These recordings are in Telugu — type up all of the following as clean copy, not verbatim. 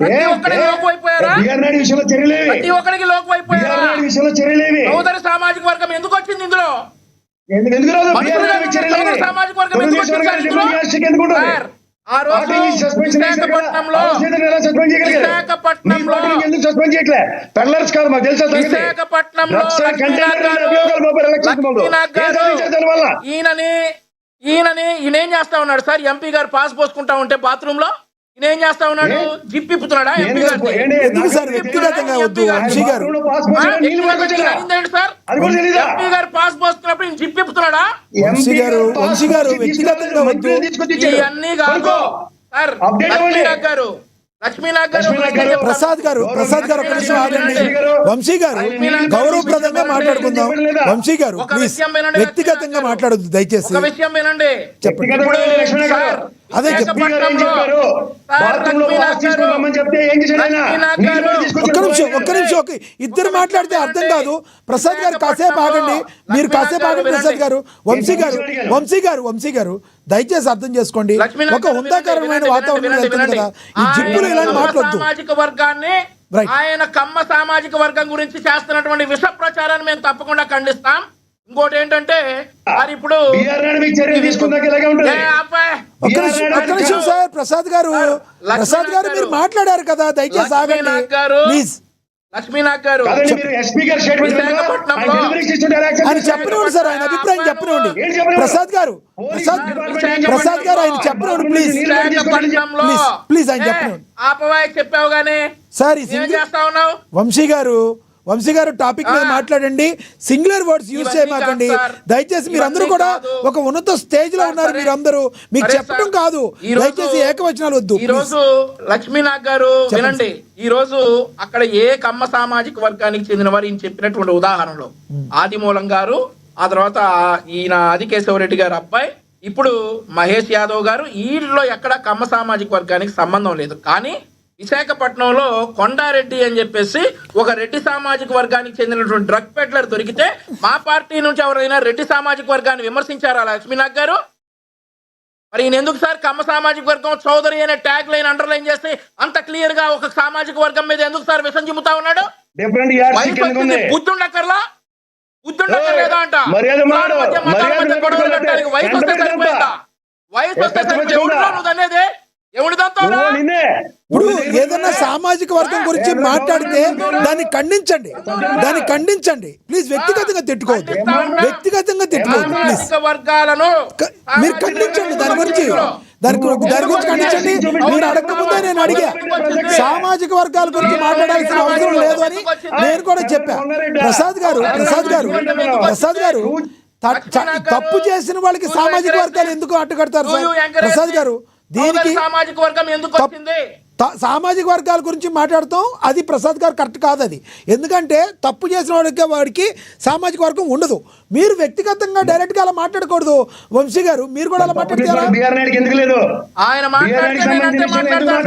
ప్రతి ఒక్కరికి లోకువైపోయారా? ప్రతి ఒక్కరికి లోకువైపోయారా? సోదర సామాజిక వర్గం ఎందుకు వచ్చింది ఇందులో? సామాజిక వర్గం ఎందుకు వచ్చింది? ఆ రోజు విశాఖపట్నంలో ఈయనేం చేస్తా ఉన్నాడు సార్? ఎంపీ గారు పాస్ పోసుకుంటా ఉంటే బాత్రూమ్ లో ఈయనేం చేస్తా ఉన్నాడు? జిప్పిపుతున్నాడా ఎంపీ గారు? సార్ వ్యక్తిగతంగా వద్దు వంశీ గారు. సార్ ఎంపీ గారు పాస్ పోసుకున్నప్పుడు ఈయన జిప్పిపుతున్నాడా? వంశీ గారు వ్యక్తిగతంగా వద్దు. ఇవన్నీ కాదు సార్. లక్ష్మీనాథ్ గారు ప్రసాద్ గారు ఒక నిమిషం ఆగండి. వంశీ గారు గౌరవప్రదంగా మాట్లాడుకుందాం. వంశీ గారు ప్లీజ్ వ్యక్తిగతంగా మాట్లాడొద్దు దయచేసి. ఒక విషయం వినండి. చెప్పండి. అదే ఒక్క నిమిషం ఇద్దరు మాట్లాడితే అర్థం కాదు. ప్రసాద్ గారు కాసేపు ఆగండి. మీరు కాసేపు ఆగండి ప్రసాద్ గారు. వంశీ గారు దయచేసి అర్థం చేసుకోండి. ఒక హుందాకరమైన వాతావరణం వెళ్తుంది కదా, ఈ జిప్పులు ఇలాంటి మాట్లాడద్దు. సామాజిక వర్గాన్ని ఆయన కమ్మ సామాజిక వర్గం గురించి చేస్తున్నటువంటి విష ప్రచారాన్ని మేము తప్పకుండా ఖండిస్తాం. ఇంకోటి ఏంటంటే మరి ఇప్పుడు ఒక్క నిమిషం సార్. ప్రసాద్ గారు మీరు మాట్లాడారు కదా, దయచేసి ఆగండి ప్లీజ్. లక్ష్మీనాథ్ గారు ఆయన చెప్పనివ్వండి సార్, ఆయన అభిప్రాయం చెప్పనివ్వండి. ప్రసాద్ గారు ఆయన చెప్పనివ్వండి ప్లీజ్ ఆయన చెప్పనివ్వండి. ఆపవాయి చెప్పావు గానీ సార్ చేస్తా ఉన్నావు? వంశీ గారు టాపిక్ మీద మాట్లాడండి. సింగులర్ వర్డ్స్ యూజ్ చేయమాకండి దయచేసి. మీరందరూ కూడా ఒక ఉన్నత స్టేజ్ లో ఉన్నారు. మీరందరూ మీకు చెప్పడం కాదు, దయచేసి ఏకవచనాలు వద్దు. ఈ రోజు లక్ష్మీనాథ్ గారు వినండి. ఈ రోజు అక్కడ ఏ కమ్మ సామాజిక వర్గానికి చెందిన వారు ఈయన చెప్పినటువంటి ఉదాహరణలో ఆదిమూలం గారు, ఆ తర్వాత ఈయన ఆదికేశవరెడ్డి గారు అబ్బాయి, ఇప్పుడు మహేష్ యాదవ్ గారు, వీళ్ళలో ఎక్కడ కమ్మ సామాజిక వర్గానికి సంబంధం లేదు. కానీ విశాఖపట్నంలో కొండారెడ్డి అని చెప్పేసి ఒక రెడ్డి సామాజిక వర్గానికి చెందినటువంటి డ్రగ్ పెడ్లర్ దొరికితే మా పార్టీ నుంచి ఎవరైనా రెడ్డి సామాజిక వర్గాన్ని విమర్శించారా లక్ష్మీనాథ్ గారు? మరి ఈయన ఎందుకు సార్ కమ్మ సామాజిక వర్గం చౌదరి అనే ట్యాగ్ లైన్ అండర్లైన్ చేసి అంత క్లియర్ గా ఒక సామాజిక వర్గం మీద ఎందుకు సార్ విషం చిమ్ముతా ఉన్నాడు? బుద్ధుండక్కర్లా బుద్ధుండక్కర్లేదా అంట? గొడవలు కట్టడానికి వయసు వస్తే సరిపోయిందా? వయసు వస్తే సరిపోయిందా? నువ్వు అనేది ఇప్పుడు ఏదైనా సామాజిక వర్గం గురించి మాట్లాడితే దాన్ని ఖండించండి ప్లీజ్. వ్యక్తిగతంగా తిట్టుకోవద్దు ప్లీజ్. వర్గాలను మీరు ఖండించండి దాని గురించి ఖండించండి. మీరు అడగకపోతే నేను అడిగా. సామాజిక వర్గాల గురించి మాట్లాడాల్సిన అవసరం లేదు అని నేను కూడా చెప్పా. ప్రసాద్ గారు తప్పు చేసిన వాళ్ళకి సామాజిక వర్గాలు ఎందుకు అడ్డుకడతారు సార్? ప్రసాద్ గారు దీనికి సామాజిక వర్గం ఎందుకు వచ్చింది? సామాజిక వర్గాల గురించి మాట్లాడతాం, అది ప్రసాద్ గారు కరెక్ట్ కాదు. అది ఎందుకంటే తప్పు చేసిన వాడికి సామాజిక వర్గం ఉండదు. మీరు వ్యక్తిగతంగా డైరెక్ట్ గా అలా మాట్లాడకూడదు. వంశీ గారు మీరు కూడా అలా మాట్లాడతారా?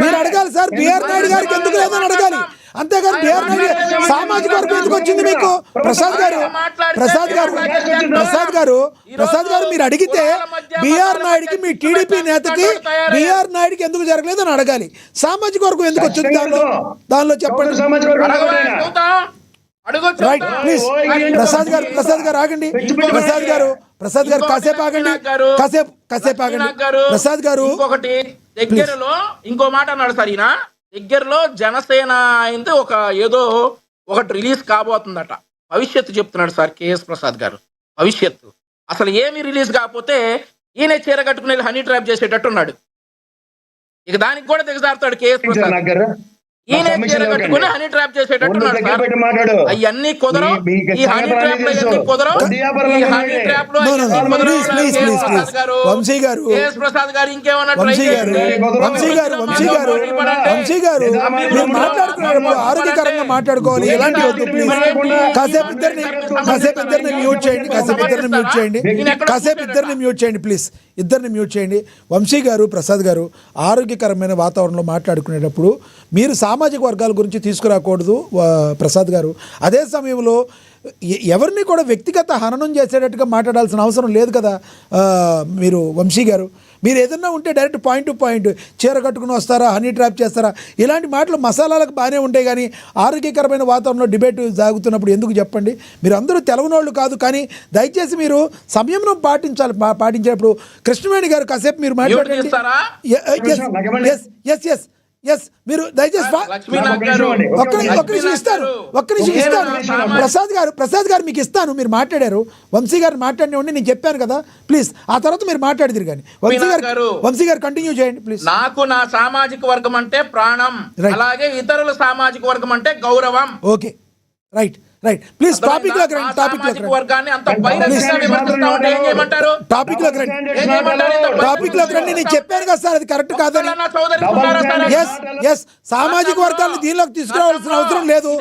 మీరు అడగాలి సార్, బిఆర్ నాయుడు గారికి ఎందుకు లేదని అడగాలి. అంతేగాని బిఆర్ నాయుడు సామాజిక వర్గం ఎందుకు వచ్చింది మీకు? ప్రసాద్ గారు మీరు అడిగితే బిఆర్ నాయుడికి, మీ టీడీపీ నేతకి బిఆర్ నాయుడికి ఎందుకు జరగలేదు అని అడగాలి. సామాజిక వర్గం ఎందుకు వచ్చింది దానిలో చెప్పండి. Right please. ప్రసాద్ గారు ఆగండి. ప్రసాద్ గారు కాసేపు ఆగండి. ప్రసాద్ గారు ఇంకొకటి దగ్గరలో ఇంకో మాట అన్నాడు సార్. ఈయన దగ్గరలో జనసేన అయింది ఏదో ఒకటి రిలీజ్ కాబోతుందట. భవిష్యత్తు చెప్తున్నాడు సార్ కేఎస్ ప్రసాద్ గారు. భవిష్యత్తు అసలు ఏమి రిలీజ్ కాకపోతే ఈయన చీర కట్టుకుని హనీ ట్రాప్ చేసేటట్టున్నాడు. ఇక దానికి కూడా దిగజారుతాడు కేఎస్ ప్రసాద్. ఈయన చీర కట్టుకుని హనీ ట్రాప్ చేసేటట్టున్నాడు సార్. అవన్నీ కుదరవు. ఈ హనీ ట్రాప్ లో ఎన్ని కుదరవు. ఈ హనీ ట్రాప్ లో కేఎస్ ప్రసాద్ గారు ఇంకేమన్నా ట్రై చేయండి. వంశీ గారు మీరు మాట్లాడుతున్నప్పుడు ఆరోగ్యకరంగా మాట్లాడుకోవాలి. ఎలాంటి వద్దు ప్లీజ్. కాసేపు ఇద్దరిని మ్యూట్ చేయండి ప్లీజ్. ఇద్దరిని మ్యూట్ చేయండి. వంశీ గారు, ప్రసాద్ గారు ఆరోగ్యకరమైన వాతావరణంలో మాట్లాడుకునేటప్పుడు మీరు సామాజిక వర్గాల గురించి తీసుకురాకూడదు ప్రసాద్ గారు. అదే సమయంలో ఎవరిని కూడా వ్యక్తిగత హననం చేసేటట్టుగా మాట్లాడాల్సిన అవసరం లేదు కదా మీరు వంశీ గారు. మీరు ఏదన్నా ఉంటే డైరెక్ట్ పాయింట్ టు పాయింట్, చీర కట్టుకుని వస్తారా, హనీ ట్రాప్ చేస్తారా, ఇలాంటి మాటలు మసాలాలకు బాగానే ఉంటాయి, కానీ ఆరోగ్యకరమైన వాతావరణంలో డిబేట్ సాగుతున్నప్పుడు ఎందుకు చెప్పండి? మీరు అందరూ తెలవనోళ్ళు కాదు, కానీ దయచేసి మీరు సంయమనం పాటించేటప్పుడు కృష్ణవేణి గారు కాసేపు మీరు మాట్లాడండి. ఎస్ మీరు దయచేసి ఒక్క నిమిషం ఇస్తాను. ప్రసాద్ గారు మీకు ఇస్తాను. మీరు మాట్లాడారు, వంశీ గారు మాట్లాడినండి, నేను చెప్పాను కదా, ప్లీజ్ ఆ తర్వాత మీరు మాట్లాడిదిరు కానీ. వంశీ గారు కంటిన్యూ చేయండి ప్లీజ్. నాకు నా సామాజిక వర్గం అంటే ప్రాణం, అలాగే ఇతరుల సామాజిక వర్గం అంటే గౌరవం. ఓకే, రైట్ ప్లీజ్ టాపిక్ లోకి రండి. టాపిక్ లోకి రండి. నేను చెప్పాను కదా సార్, అది కరెక్ట్ కాదని. ఎస్ సామాజిక వర్గాలను దీనిలోకి తీసుకురావాల్సిన అవసరం లేదు.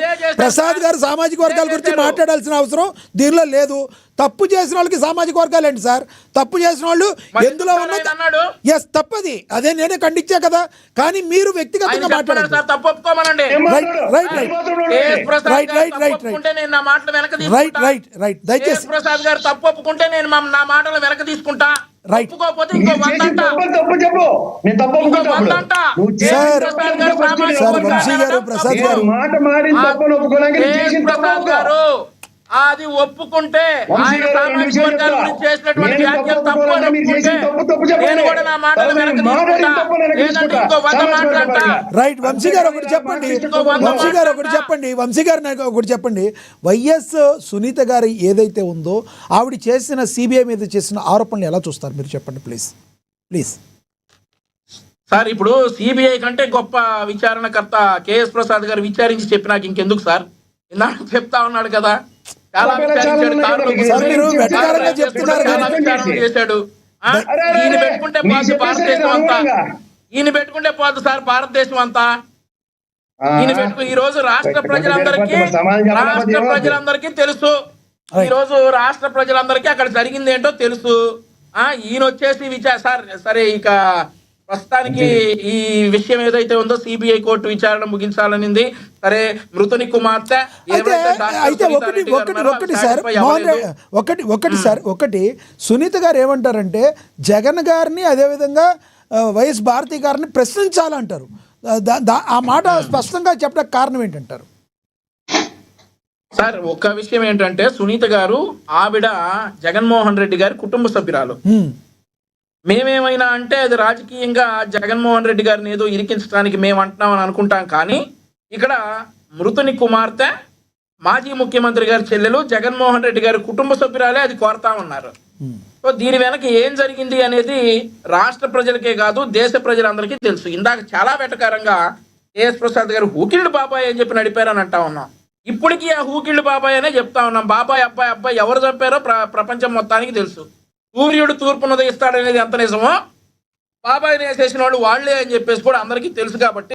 ప్రసాద్ గారు సామాజిక వర్గాల గురించి మాట్లాడాల్సిన అవసరం దీనిలో లేదు. తప్పు చేసిన వాళ్ళకి సామాజిక వర్గాలు ఏంటి సార్? తప్పు చేసిన వాళ్ళు ఎందులో ఉన్నది? ఎస్ తప్పది, అదే నేనే ఖండించా కదా, కానీ మీరు వ్యక్తిగతంగా మాట్లాడారు. రైట్ దయచేసి ప్రసాద్ గారు తప్పు ఒప్పుకుంటే నేను నా మాటలు వెనక తీసుకుంటా. రైట్ వంశీ గారు, ప్రసాద్ గారు అది ఒప్పుకుంటే ఆయన సామాజిక వర్గాల గురించి చేసినటువంటి వ్యాఖ్యలు తప్పు అని ఒప్పుకుంటే నేను కూడా నా మాటలు వెనక తీసుకుంటా. లేదంటే ఇంకో 100 మాట్లాడతా. రైట్ వంశీ గారు ఒకటి చెప్పండి. వైఎస్ సునీత గారు ఏదైతే ఉందో ఆవిడ చేసిన సిబిఐ మీద చేసిన ఆరోపణలు ఎలా చూస్తారు మీరు చెప్పండి ప్లీజ్. సార్ ఇప్పుడు సిబిఐ కంటే గొప్ప విచారణకర్త కేఎస్ ప్రసాద్ గారు విచారించి చెప్పినాక ఇంకెందుకు సార్? ఇందాక చెప్తా ఉన్నాడు కదా, చాలా చేశాడు. ఈయన పెట్టుకుంటే పోదు భారతదేశం అంతా, ఈయన పెట్టుకుంటే పోదు సార్ భారతదేశం అంతా. ఈయన పెట్టుకు ఈ రోజు రాష్ట్ర ప్రజలందరికీ తెలుసు. ఈ రోజు రాష్ట్ర ప్రజలందరికీ అక్కడ జరిగింది ఏంటో తెలుసు. ఈయన వచ్చేసి సరే ఇక ప్రస్తుతానికి ఈ విషయం ఏదైతే ఉందో సిబిఐ కోర్టు విచారణ ముగించాలనింది. సరే మృతుని కుమార్తె ఒకటి సునీత గారు ఏమంటారంటే జగన్ గారిని అదేవిధంగా వైఎస్ భారతి గారిని ప్రశ్నించాలంటారు. ఆ మాట స్పష్టంగా చెప్పడానికి కారణం ఏంటంటారు? సార్ ఒక విషయం ఏంటంటే సునీత గారు ఆవిడ జగన్మోహన్ రెడ్డి గారి కుటుంబ సభ్యురాలు. మేమేమైనా అంటే అది రాజకీయంగా జగన్మోహన్ రెడ్డి గారిని ఏదో ఇరికించడానికి మేము అంటున్నామని అనుకుంటాం, కానీ ఇక్కడ మృతుని కుమార్తె మాజీ ముఖ్యమంత్రి గారి చెల్లెలు జగన్మోహన్ రెడ్డి గారి కుటుంబ సభ్యురాలే అది కోరుతా ఉన్నారు. సో దీని వెనక ఏం జరిగింది అనేది రాష్ట్ర ప్రజలకే కాదు దేశ ప్రజలందరికీ తెలుసు. ఇందాక చాలా వెటకారంగా కేఎస్ ప్రసాద్ గారు హూకిళ్ళు బాబాయ్ అని చెప్పి నడిపారని అంటా ఉన్నాం. ఇప్పటికీ ఆ హూకిళ్ళు బాబాయ్ అనే చెప్తా ఉన్నాం. బాబాయ్ అబ్బాయి ఎవరు చంపారో ప్రపంచం మొత్తానికి తెలుసు. సూర్యుడు తూర్పును ఉదయిస్తాడనేది ఎంత నిజమో బాబాయిని వేసేసిన వాళ్ళు వాళ్లే అని చెప్పేసి కూడా అందరికీ తెలుసు. కాబట్టి